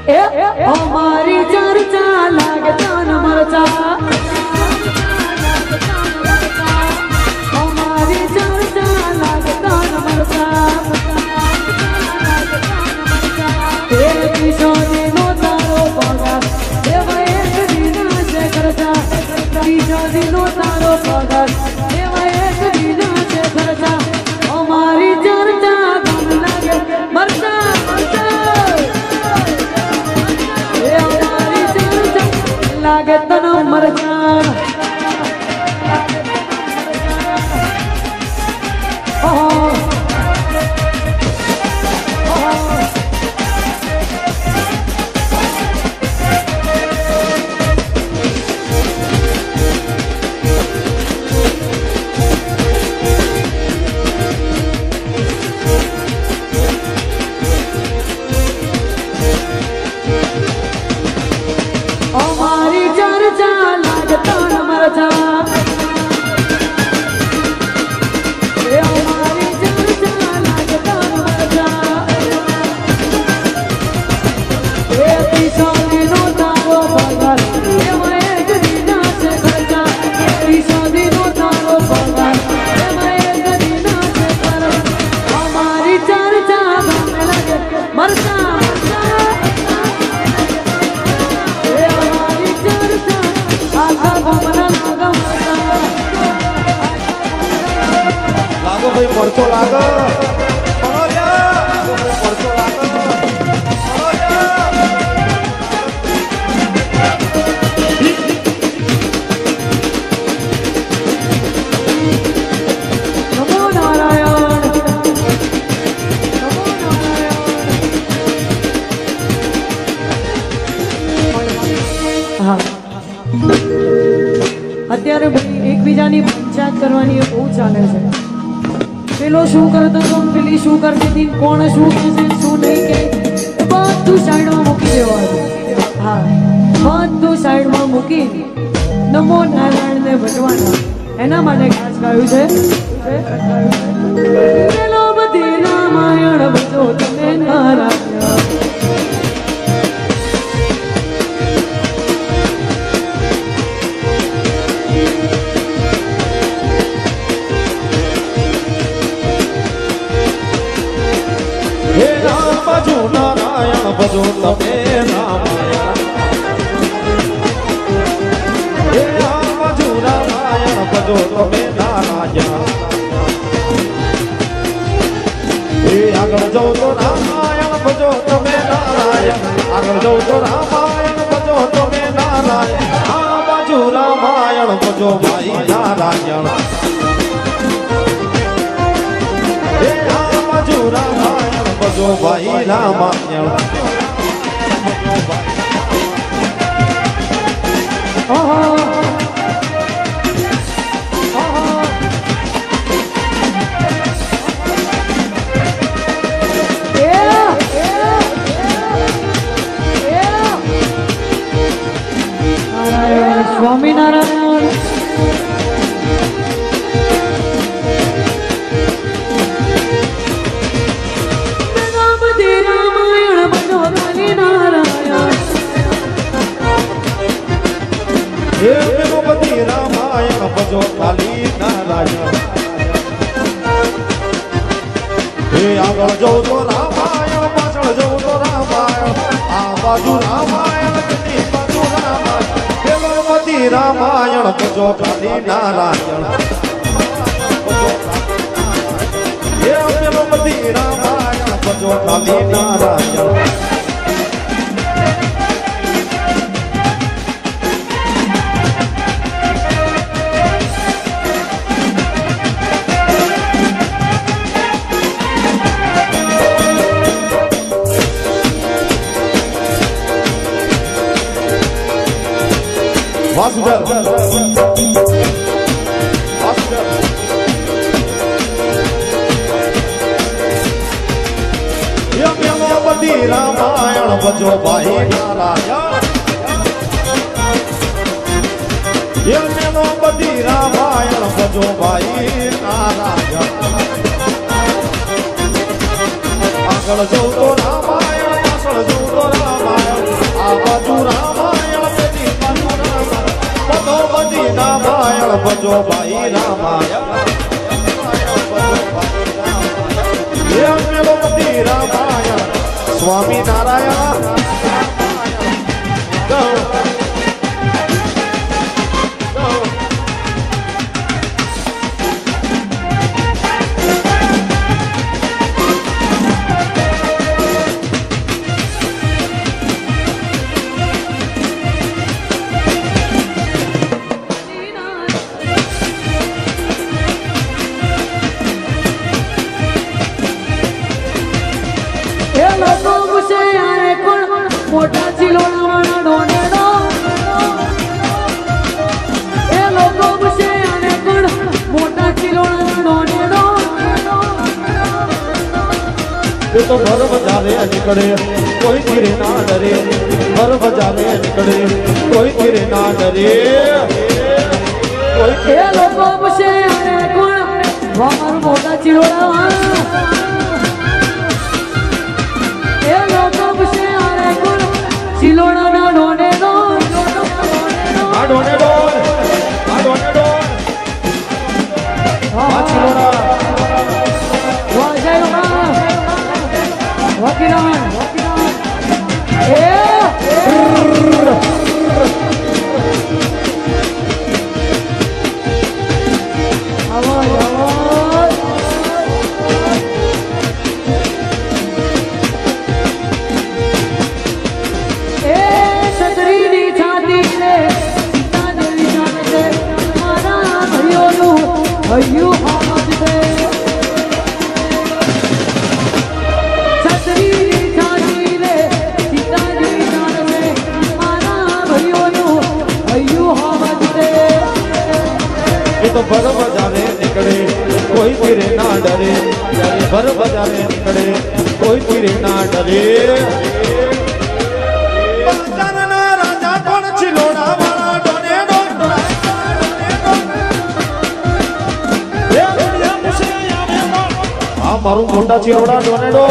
हमारी चर्चा लागे तान मरचा हमारी चर्चा लागे तान मरचा किशोरी नो तारो पगार देव एक दिन से खर्चा किशोरी नो तारो पगार देव एक दिन से खर्चा हमारी चर्चा गम लागे मरचा लागे तनो मरचा हमारी चर्चा लागे तान मरचा हमारी चर्चा लागे तान मरचा किशोरी नो तारो पगार देव एक दिन से खर्चा किशोरी नो तारो पगार देव एक दिन से खर्चा हमारी चर्चा गम लागे मरचा लागो भाई परसो लागो परसो लागो नमो नारायण અત્યારે એકબીજાની પંચાયત કરવાની બહુ ચાલે છે પેલો શું કરતો હતો પેલી શું કરતી હતી કોણ શું કહેશે શું નહીં કે બધું સાઈડમાં મૂકી દેવાનું હા બધું સાઈડમાં મૂકી નમો નારાયણને ભજવાના એના માટે ખાસ ગાયું છે પેલો બધી રામાયણ ભજો તમે નારાયણ भजो तमे रामायण हे राम भजो रामायण भजो तमे नारायण हे आगळ जाओ तो रामायण भजो तमे नारायण आगळ जाओ तो रामायण भजो तमे नारायण आ बाजू रामायण भजो भाई नारायण हे आ बाजू रामायण भजो भाई रामायण स्वामी नारायण रामायण बनो काली नारायण हे गणपति रामायण भजो काली नारायण हे आगळ जो तो रामायण पाछळ जो तो रामायण आ बाजू रामायण कनी बाजू रामायण हे गणपति रामायण भजो काली नारायण हे गणपति रामायण भजो काली नारायण वासुदेव गणपति रामायण भजो भाई नारायण गणपति रामायण भजो भाई नारायण आगळ जो तो रामायण पाछळ जो तो रामायण ભજો ભાઈ રામાયણ હે મેલોપતિ રામાયણ સ્વામી નારાયણ ગો મોટા ચિલોડાવાળા ડોનેડો એ લોકો પૂછે આને કોણ મોટા ચિલોડાવાળા ડોનેડો એ તો ભર બજારે નીકળે કોઈ ધીરે ના ડરે ભર બજારે નીકળે કોઈ ધીરે ના ડરે કોઈ એ લોકો પૂછે આને કોણ અમારું મોટા ચિલોડાવાળા એ લોકો પૂછે આને કોણ ચિલોડાના ડોનેડો આ ડોનેડો આ ડોનેડો આ ચિલોડા વકીલાન એ આવાજ આવાજ એ છત્રીની છાતી રે સીતા દેવી જાણે છે મારા ભાઈઓનું હૈયું આવાજ છે તો ભર બજારે નીકળે કોઈ ધીરે ના ડરે ભર બજારે નીકળે કોઈ ધીરે ના ડરે બજારના રાજા પણ ચિલોડા વાળા ડોનેડો આ મારું મોટા ચિલોડા ડોનેડો